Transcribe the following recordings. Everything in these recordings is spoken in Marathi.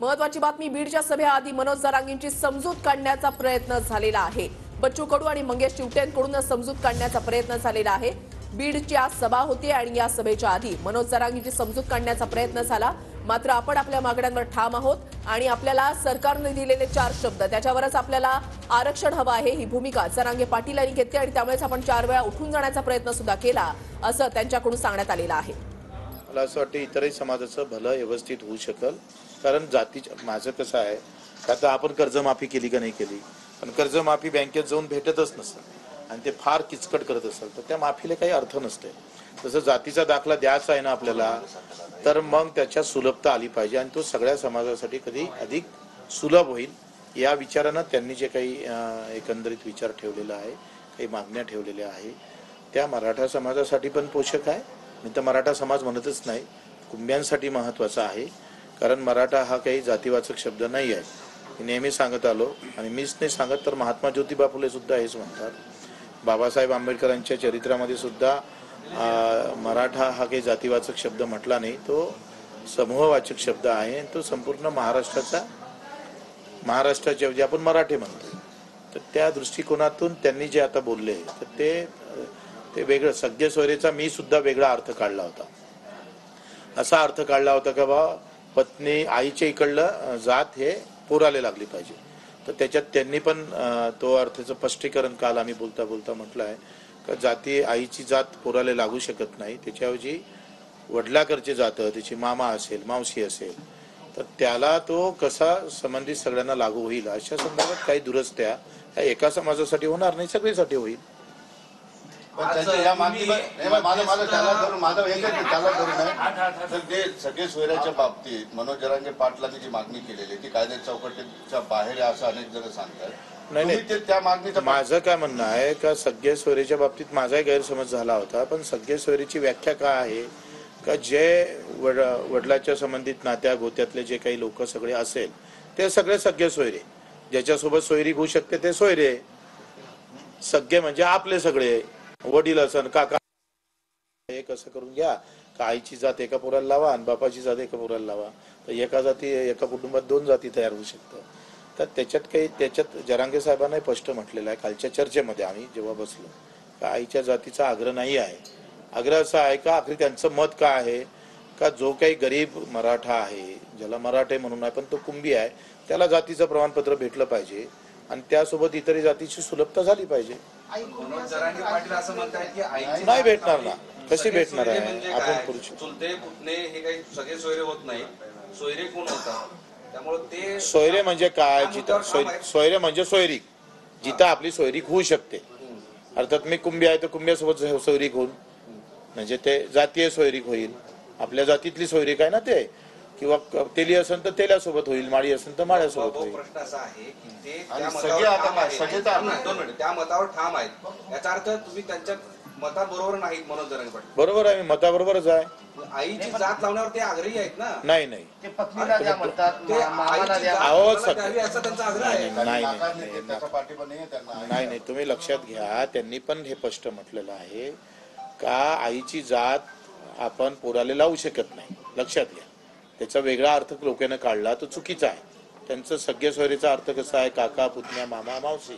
महत्वाची बातमी, बीडच्या सभेआधी मनोज जरांगेंची समजूत काढण्याचा प्रयत्न झालेला आहे। बच्चू कडू आणि मंगेश चिवटेंकडून समजूत काढण्याचा प्रयत्न झालेला आहे। बीडच्या सभा होती आणि या सभेच्या आधी मनोज जरांगेंची समजूत काढण्याचा प्रयत्न झाला। मात्र आपण आपल्या मागण्यांवर ठाम आहोत आणि आपल्याला सरकारने दिलेले 4 शब्द त्याच्यावरच आपल्याला आरक्षण हवं आहे, ही भूमिका जरांगे पाटील यांनी घेतली आणि त्यामुळेच आपण 4 वेळा उठून जाण्याचा प्रयत्न सुद्धा केला असं त्यांच्याकडून सांगण्यात आलेलं आहे। मला असं वाटतं इतरही समाजाचं भलं व्यवस्थित होऊ शकेल, कारण जातीच्या माझं कसं आहे, आता आपण कर्जमाफी केली का नाही केली, पण कर्जमाफी बँकेत जाऊन भेटतच नसेल आणि ते फार किचकट करत असेल तर त्या माफीला काही अर्थ नसते। तसं जातीचा दाखला द्यायचा आहे ना आपल्याला, तर मग त्याच्या सुलभता आली पाहिजे आणि तो सगळ्या समाजासाठी कधी अधिक सुलभ होईल या विचारानं त्यांनी जे काही एकंदरीत विचार ठेवलेला आहे, काही मागण्या ठेवलेल्या आहे, त्या मराठा समाजासाठी पण पोषक आहे। मी तर मराठा समाज म्हणतच नाही, कुंब्यांसाठी महत्त्वाचा आहे, कारण मराठा हा काही जातीवाचक शब्द नाही आहे। मी नेहमी सांगत आलो आणि मीच नाही सांगत तर महात्मा ज्योतिबा फुले सुद्धा हेच म्हणतात। बाबासाहेब आंबेडकरांच्या चरित्रामध्ये सुद्धा मराठा हा काही जातीवाचक शब्द म्हटला नाही, तो समूहवाचक शब्द आहे। तो संपूर्ण महाराष्ट्राच्या जे आपण मराठी म्हणतो, तर त्या दृष्टिकोनातून त्यांनी जे आता बोलले तर ते वेगळं सगळे सोयरेचा मी सुद्धा वेगळा अर्थ काढला होता। असा अर्थ काढला होता का बा पत्नी आईच्या इकडलं जात हे पोराले लागली पाहिजे, तर त्याच्यात त्यांनी पण तो अर्थाचं स्पष्टीकरण काल आम्ही बोलता बोलता म्हटलं आहे का जाती आईची जात पोराले लागू शकत नाही, त्याच्याऐवजी वडिलाकडचे जातं त्याची मामा असेल मावशी असेल तर त्याला तो कसा संबंधित सगळ्यांना लागू होईल अशा संदर्भात काही दुरुस्त्या एका समाजासाठी होणार नाही, सगळीसाठी होईल। सगळे सोयऱ्याच्या बाबतीत मनोज जरांगे पाटलांनी जी मागणी केलेली ती कायद्याच्या चौकटीच्या बाहेर असं अनेक जण सांगतात। नाही, त्या मागणीचं माझं काय म्हणणं आहे का सगळे सोयरीच्या बाबतीत माझाही गैरसमज झाला होता, पण सगळे सोयरीची व्याख्या काय आहे का जे वडिलाच्या संबंधित नात्या गोत्यातले जे काही लोक सगळे असेल ते सगळे सगळे सोयरे, ज्याच्यासोबत सोयरी होऊ शकते ते सोयरे। सगळे म्हणजे आपले सगळे वडील असन काका, एक असं करून घ्या का आईची जात एका पोराला लावा आणि बापाची जात एका पोराला लावा, तर एका कुटुंबात 2 जाती तयार होऊ शकतात। तर त्याच्यात जरांगे साहेबांना स्पष्ट म्हटलेलं आहे कालच्या चर्चेमध्ये आम्ही जेव्हा बसलो का आईच्या जातीचा आग्रह नाही आहे। आग्रह असा आहे का आखरी त्यांचं मत काय आहे का जो काही गरीब मराठा आहे, ज्याला मराठे म्हणून आहे पण तो कुंभी आहे, त्याला जातीचं प्रमाणपत्र भेटलं पाहिजे आणि त्यासोबत इतरही जातीची सुलभता झाली पाहिजे। नाही भेटणार ना, कशी भेटणार आहे? आपण पुरुष चुलते पुतणे हे काही सगळे सोयरे होत नाही, सोयरे कोण होतात, त्यामुळे ते सोयरे म्हणजे काय, जिथं सोयरे म्हणजे सोयरीक, जिथं आपली सोयरीक होऊ शकते। अर्थात मी कुंभी आहे तर कुंभ्यासोबत सोयरीक होईल म्हणजे ते जातीय सोयरीक होईल, आपल्या जातीतली सोयरीक आहे ना ते, किंवा तेली असेल तर तेल्यासोबत होईल, माळी असेल तर माळ्यासोबत होईल। प्रश्न असा आहे की ते त्या मतावर ठाम आहेत, याचा अर्थ तुम्ही त्यांच्या मताबरोबर नाहीत मनोज जरांगे पाटील? बरोबर आहे, मी मताबरोबरच आहे। आईची जात लावण्यावर ते आग्रही आहेत ना? नाही नाही, नाही, तुम्ही लक्षात घ्या, त्यांनी पण हे स्पष्ट म्हटलेलं आहे का आईची जात आपण पोराले लावू शकत नाही। लक्षात घ्या, त्याचा वेगळा अर्थ लोकांना काढला तो चुकीचा आहे। त्यांचं सगळे सोयरीचा अर्थ कसा आहे, काका पुतण्या मामा मावशी।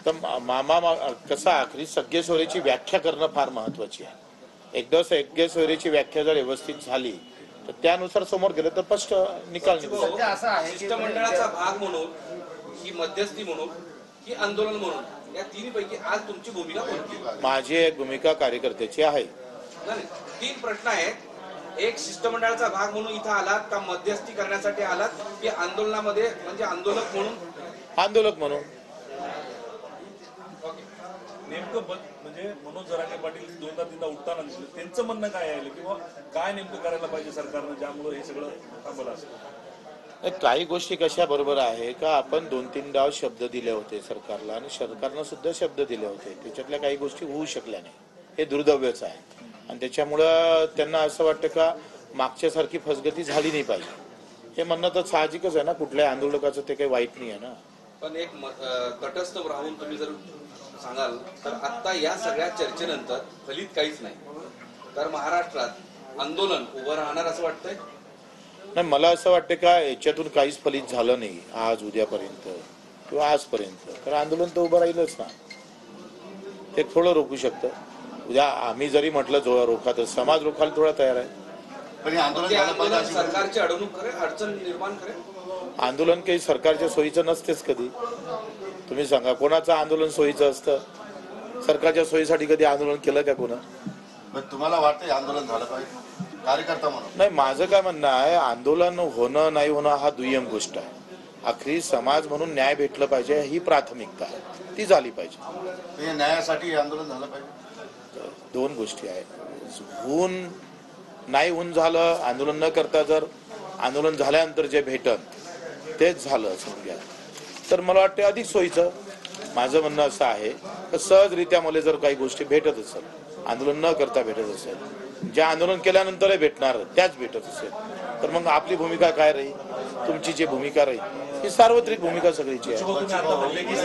तर मामा कसा आखरी सगळे सोयरीची व्याख्या करणं फार महत्वाची आहे। एकदा सगळे सोयरीची व्याख्या जर व्यवस्थित झाली तर त्यानुसार समोर गेलं तर स्पष्ट निकाल निघू शकतो। शिष्टमंडळाचा भाग म्हणून, ही मध्यस्थी म्हणून, ही आंदोलन म्हणून, या तिन्हीपैकी आज तुमची भूमिका कोणती? माझी एक भूमिका कार्यकर्त्याची आहे। 3 प्रश्न आहेत, एक शिष्टमंडळाचा भाग म्हणून इथं आलात का मध्यस्थी करण्यासाठी आलात की आंदोलनामध्ये म्हणजे आंदोलक म्हणून? आंदोलक म्हणून। नेमकं म्हणजे मनोज जरांगे पाटील 2दा-3दा उठताना दिसले, त्यांचं म्हणणं काय आहे किंवा काय नेमकं करायला पाहिजे सरकारनं ज्यामुळे हे सगळं थांबलं असेल? काही गोष्टी कशा बरोबर आहे का आपण 2-3दा शब्द दिले होते सरकारला आणि सरकारनं सुद्धा शब्द दिले होते, त्याच्यातल्या काही गोष्टी होऊ शकल्या नाही, हे दुर्दैवच आहे। आणि त्याच्यामुळं त्यांना असं वाटतं का मागच्यासारखी फसगती झाली नाही पाहिजे, हे म्हणणं तर साहजिकच आहे ना, कुठल्याही आंदोलकाचं ते काही वाईट नाही आहे ना। पण एक तटस्थ राहून तुम्ही जर सांगाल तर आता या सगळ्या चर्चेनंतर फलित काहीच नाही, तर महाराष्ट्रात आंदोलन उभं राहणार असं वाटतंय? नाही, मला असं वाटतं का याच्यातून काहीच फलित झालं नाही आज उद्यापर्यंत किंवा आजपर्यंत, तर आंदोलन तर उभं राहीलच ना. ते थोडं रोखू शकतं. उद्या आम्ही जरी म्हटलं रोखा तर समाज रोखायला थोडा तयार आहे. पण हे आंदोलन ते झालं पाहिजे आंदोलन अशी सरकारची अडवणूक करेल, अडचण निर्माण करेल. आंदोलन काही सरकारच्या सोयीचं नसतेच कधी. तुम्ही सांगा कोणाचं आंदोलन सोयीचं असतं? सरकारच्या सोयीसाठी कधी आंदोलन केलं का कोणा? पण तुम्हाला वाटतं हे आंदोलन झालं पाहिजे कार्यकर्ता म्हणून? नाही, माझं काय म्हणणं आहे, आंदोलन होणं नाही होणं हा दुय्यम गोष्ट आहे. आखरी समाज म्हणून न्याय भेटलं पाहिजे ही प्राथमिकता आहे, ती झाली पाहिजे. तर हे न्यायासाठी हे आंदोलन झालं पाहिजे. दोन गोष्टी आहेत. होऊन नाही होऊन झालं आंदोलन न करता जर आंदोलन झाल्यानंतर जे भेटन तेच झालं समजा तर मला वाटतं अधिक सोयीचं. माझं म्हणणं असं आहे की सहजरित्या मला जर काही गोष्टी भेटत असेल, आंदोलन न करता भेटत असेल, ज्या आंदोलन केल्यानंतरही भेटणार त्याच भेटत असेल, तर मग आपली भूमिका काय राहील? तुमची जी भूमिका राहील ही सार्वत्रिक भूमिका सगळीची आहे. तुम्ही आता म्हणले की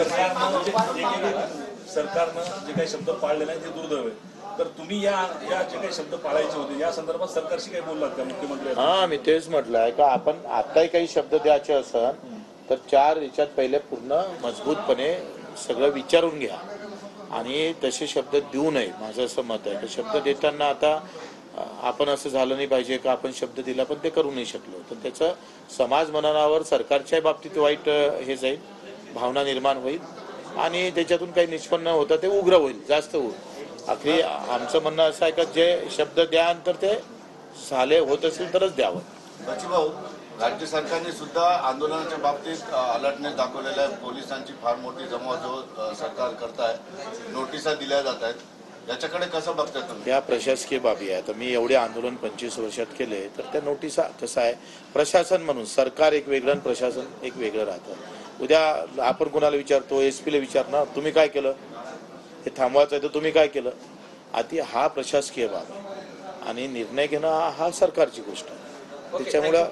सरकारनं जे काही शब्द पाळले नाही ते दुर्दैव आहे, तर तुम्ही या जे काही शब्द पाळायचे होते या संदर्भात सरकारशी काही बोललात का मुख्यमंत्री? हा, मी तेच म्हटलं आहे का आपण आताही काही शब्द द्यायचे असेल तर 4 याच्यात पहिले पूर्ण मजबूतपणे सगळं विचारून घ्या आणि तसे शब्द देऊ नये. माझं असं मत आहे की शब्द देताना आता आपण असं झालं नाही पाहिजे का आपण शब्द दिला पण ते करू नाही शकलो तर त्याचं समाज मनावर सरकारच्या बाबतीत वाईट हे जाईल, भावना निर्माण होईल आणि त्याच्यातून काही निष्पन्न होतं ते उग्र होईल, जास्त होईल. आखरी आमचं म्हणणं असं आहे का जे शब्द द्या तर ते झाले होत असेल तरच द्यावं. भाऊ, राज्य सरकारने सुद्धा आंदोलनाच्या बाबतीत अलर्टनेस दाखवलेला आहे. पोलिसांची फार मोठी जमवाजमव सरकार करत आहे, नोटिसा दिल्या जात आहेत. याच्याकडे कसं बघताय तुम्ही? या प्रशासकीय बाबी आहे. तर मी एवढे आंदोलन 25 वर्षात केले तर त्या नोटिसा कसं आहे, प्रशासन म्हणून सरकार एक वेगळं आणि प्रशासन एक वेगळं राहतं. उद्या आपण कोणाला विचारतो, SP ला विचारणार तुम्ही काय केलं, हे थांबवायचं आहे तर तुम्ही काय केलं. आधी हा प्रशासकीय बाब आहे आणि निर्णय घेणं हा सरकारची गोष्ट आहे. त्याच्यामुळं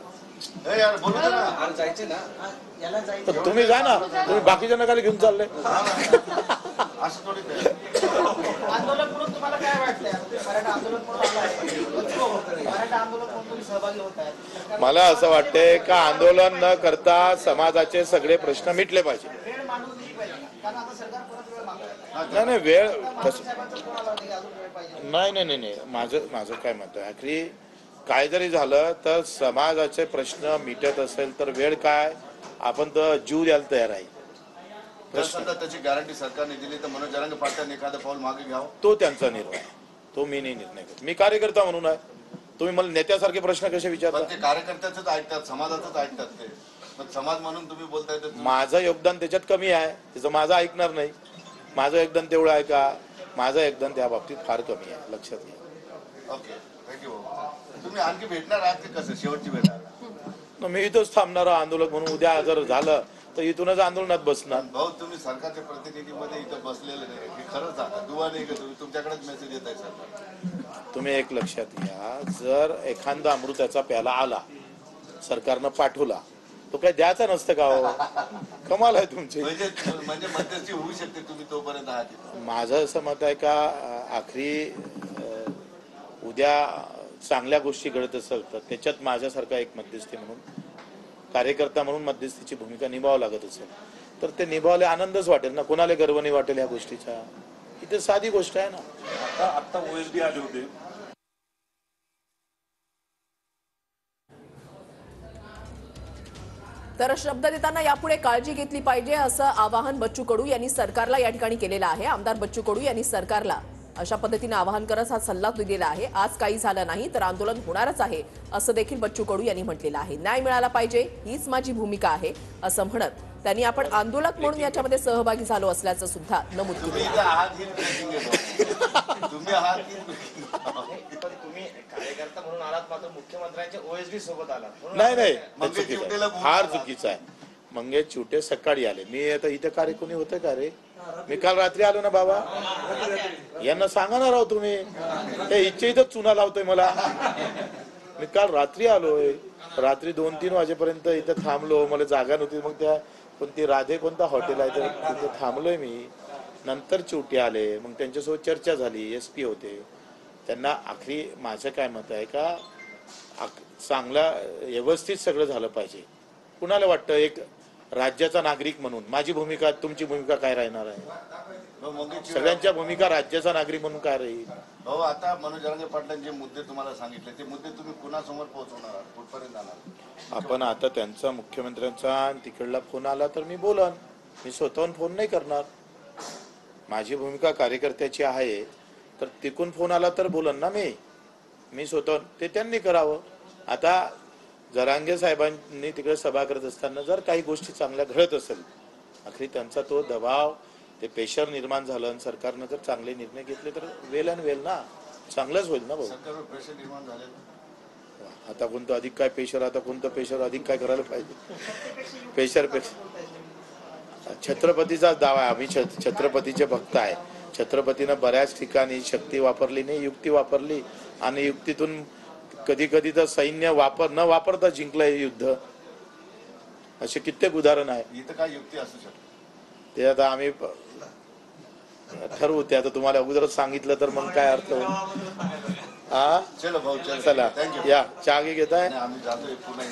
यार बोलू दे ना. आज जायचे ना, तर तुम्ही जा ना, तुम्ही बाकीच्या नकाला घेऊन चालले. असं थोडी काय. आंदोलन म्हणून तुम्हाला काय वाटतंय? मराठा आंदोलन म्हणून आलं आहे. मराठा आंदोलन म्हणून तुम्ही सहभागी होत आहे. मला असं वाटतंय का आंदोलन न करता समाजाचे सगळे प्रश्न मिटले पाहिजे. वेळ मांडून दिली पाहिजे, कारण आता सरकार परत वेळ मागतंय. नाही वेळ साहेबांचं फोन आला होता की अजून वेळ पाहिजे. नाही माझं काय मत आहे, आखरी काय जरी झालं तर समाजाचे प्रश्न मिटत असेल तर वेळ काय, आपण तर जीव द्यायला तयार आहे. जर समजा त्याची गॅरंटी सरकारने दिली तर मनोज जरांगे पाटलांनी एखादं पाऊल मागे घ्यावं. तो त्यांचा निर्णय, तो मी नाही निर्णय करत. मी कार्यकर्ता म्हणून आहे. तुम्ही मला नेत्यासारखे प्रश्न कसे विचारता? पण ते कार्यकर्त्याच ऐकतात, समाजाचंच ऐकतात ते. पण समाज म्हणून तुम्ही बोलताय तर माझं योगदान त्याच्यात कमी आहे, त्याचं माझं ऐकणार नाही. माझं योगदान तेवढं आहे का? माझं योगदान त्या बाबतीत फार कमी आहे, लक्षात घ्या. Okay, thank you. तुम्ही आणखी भेटणार आहात की कसं शेवटची भेट आहे? मी इथंच थांबणार आंदोलक म्हणून. उद्या जर झालं तर इथूनच आंदोलनात बसणार. भाऊ, तुम्ही सरकारच्या प्रतिनिधीमध्ये इथं बसलेले नाही, हे खरंच आहे. दुवा नाही का तुम्ही? तुमच्याकडेच मेसेज येत आहे सर. तुम्ही एक लक्षात घ्या, जर एखादा अमृताचा प्याला आला सरकारनं पाठवला तो काय द्यायचा नसतं का हो? कमाल आहे तुमची. म्हणजे मध्यस्थी होऊ शकते, तुम्ही तोपर्यंत आहात. माझं असं मत आहे का आखरी उद्या चांगल्या गोष्टी घडत असेल तर त्याच्यात माझ्यासारखा एक मध्यस्थी म्हणून, कार्यकर्ता म्हणून मध्यस्थीची भूमिका निभावं लागत असेल तर ते निभावले आनंदच वाटेल ना, कोणाला गर्व नाही वाटेल या गोष्टीचा. इथे साधी गोष्ट आहे ना. आता OSD आले होते. तर शब्द देताना यापुढे काळजी घेतली पाहिजे असं आवाहन बच्चू कडू यांनी सरकारला या ठिकाणी केलेलं आहे. आमदार बच्चू कडू यांनी सरकारला अशा पद्धतीने आवाहन करत हा सल्ला दिलेला आहे. आज काही झालं नाही तर आंदोलन होणारच आहे असं देखील बच्चू कडू यांनी म्हटलेलं आहे. न्याय मिळाला पाहिजे हीच माझी भूमिका आहे असं म्हणत त्यांनी आपण आंदोलक म्हणून याच्यामध्ये सहभागी झालो असल्याचं सुद्धा नमूद तुम्ही केलं. इथं आहात ही ब्रेकिंग आहे. तुम्ही आहात ही पण तुम्ही कार्यकर्ता म्हणून आलात, मात्र मुख्यमंत्र्यांच्या OSD सोबत आलात. म्हणून नाही हे मंगेश चुकीचं आहे. चिवटेला बोलू फार नका. चुकीचं आहे. मंगेश चिवटे सकाळी आले. मी आता इथे कार्य कोणी होतं का रे? मी काल रात्री आलो ना बाबा. यांना सांगणार आहो तुम्ही, हे इच्छे इथंच चुना लावतोय मला. मी काल रात्री आलोय, रात्री 2-3 वाजेपर्यंत इथं थांबलो. मला जागा नव्हती. मग त्या कोणती राधे कोणता हॉटेल आहे तर तिथे थांबलोय मी. नंतर चिवटे आले, मग त्यांच्यासोबत चर्चा झाली, SP होते. त्यांना आखरी माझं काय मत आहे का चांगला व्यवस्थित सगळं झालं पाहिजे. कुणाला वाटतं एक राज्याचा नागरिक म्हणून माझी भूमिका तुमची भूमिका काय राहणार आहे? सगळ्यांच्या भूमिका राज्याचा नागरिक म्हणून काय राहील? हो, आता मनोज जरांगे पाटलांचे जे मुद्दे तुम्हाला सांगितले ते मुद्दे तुम्ही कुणासमोर पोहोचवणार आहात? कुठपर्यंत जाणार? आपण आता त्यांचा मुख्यमंत्र्यांचा तिकडला फोन आला तर मी बोलन. मी स्वतःहून फोन नाही करणार. माझी भूमिका कार्यकर्त्याची आहे, तर तिकून फोन आला तर बोलन ना मी स्वतः. ते त्यांनी करावं. आता जरांगे साहेबांनी तिकडे सभा करत असताना जर काही गोष्टी चांगल्या घडत असेल, आखरी त्यांचा तो दबाव ते प्रेशर निर्माण झालं आणि सरकारनं जर चांगले निर्णय घेतले तर वेल अँड वेल ना, चांगलंच होईल ना भाऊ. सरकारवर प्रेशर निर्माण झालेलं. आता कोणतं अधिक काय प्रेशर, आता कोणतं प्रेशर अधिक काय करायला पाहिजे? प्रेशर छत्रपतीचाच दावा आहे. आम्ही छत्रपतीचे भक्त आहे. छत्रपतीनं बऱ्याच ठिकाणी शक्ती वापरली नाही, युक्ती वापरली आणि युक्तीतून कधी कधी तर सैन्य न वापरता जिंकलंय युद्ध. असे कित्येक उदाहरण आहे. इथं काय युक्ती असू शकते ते आता आम्ही ठरवू. ते आता तुम्हाला अगोदरच सांगितलं तर मग काय अर्थ होईल? हा, चलो भाऊ, चला थँक्यू. या चहा घेताय. आम्ही जातोय पुन्हा.